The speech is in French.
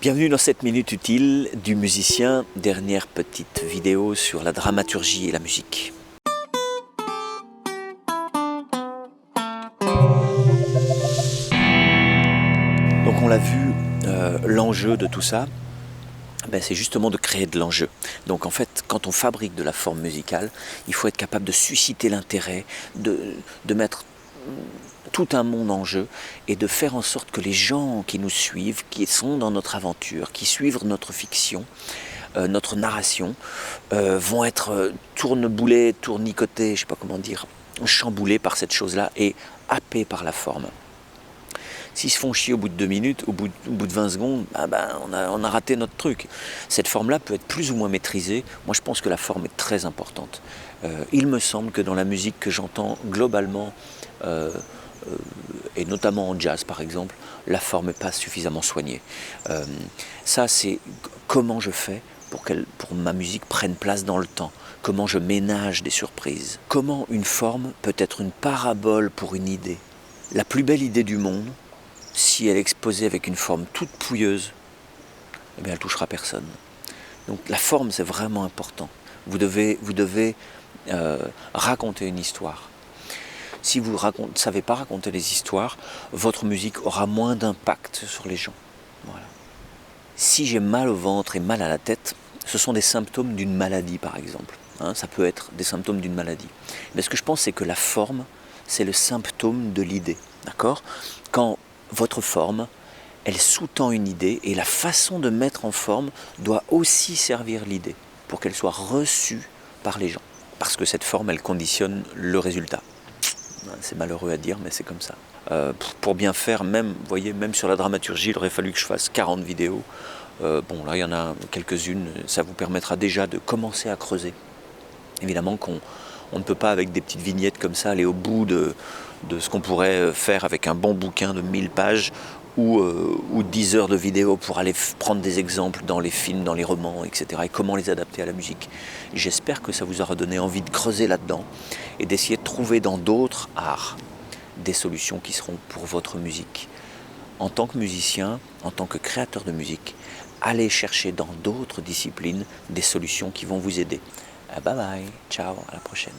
Bienvenue dans cette minute utile du musicien, dernière petite vidéo sur la dramaturgie et la musique. Donc on l'a vu, l'enjeu de tout ça, c'est justement de créer de l'enjeu. Donc en fait, quand on fabrique de la forme musicale, il faut être capable de susciter l'intérêt, de mettre tout un monde en jeu et de faire en sorte que les gens qui nous suivent, qui sont dans notre aventure, qui suivent notre fiction, notre narration, vont être tourneboulés, tournicotés, je ne sais pas comment dire, chamboulés par cette chose-là et happés par la forme. S'ils se font chier au bout de 2 minutes, au bout de 20 secondes, on a raté notre truc. Cette forme-là peut être plus ou moins maîtrisée. Moi, je pense que la forme est très importante. Il me semble que dans la musique que j'entends globalement, et notamment en jazz par exemple, la forme n'est pas suffisamment soignée. Ça, c'est comment je fais pour que ma musique prenne place dans le temps. Comment je ménage des surprises. Comment une forme peut être une parabole pour une idée. La plus belle idée du monde, si elle est exposée avec une forme toute pouilleuse, eh bien elle touchera personne. Donc la forme, c'est vraiment important. Vous devez raconter une histoire. Si vous ne savez pas raconter les histoires, votre musique aura moins d'impact sur les gens. Voilà. Si j'ai mal au ventre et mal à la tête, ce sont des symptômes d'une maladie par exemple. Ça peut être des symptômes d'une maladie. Mais ce que je pense, c'est que la forme, c'est le symptôme de l'idée. D'accord ? Quand votre forme, elle sous-tend une idée et la façon de mettre en forme doit aussi servir l'idée pour qu'elle soit reçue par les gens. Parce que cette forme, elle conditionne le résultat. C'est malheureux à dire, mais c'est comme ça. Pour bien faire, même sur la dramaturgie, il aurait fallu que je fasse 40 vidéos. Là, il y en a quelques-unes, ça vous permettra déjà de commencer à creuser. Évidemment qu'on ne peut pas, avec des petites vignettes comme ça, aller au bout de ce qu'on pourrait faire avec un bon bouquin de 1000 pages ou 10 heures de vidéo pour aller prendre des exemples dans les films, dans les romans, etc. et comment les adapter à la musique. J'espère que ça vous aura donné envie de creuser là-dedans et d'essayer de trouver dans d'autres arts des solutions qui seront pour votre musique. En tant que musicien, en tant que créateur de musique, allez chercher dans d'autres disciplines des solutions qui vont vous aider. Bye bye, ciao, à la prochaine.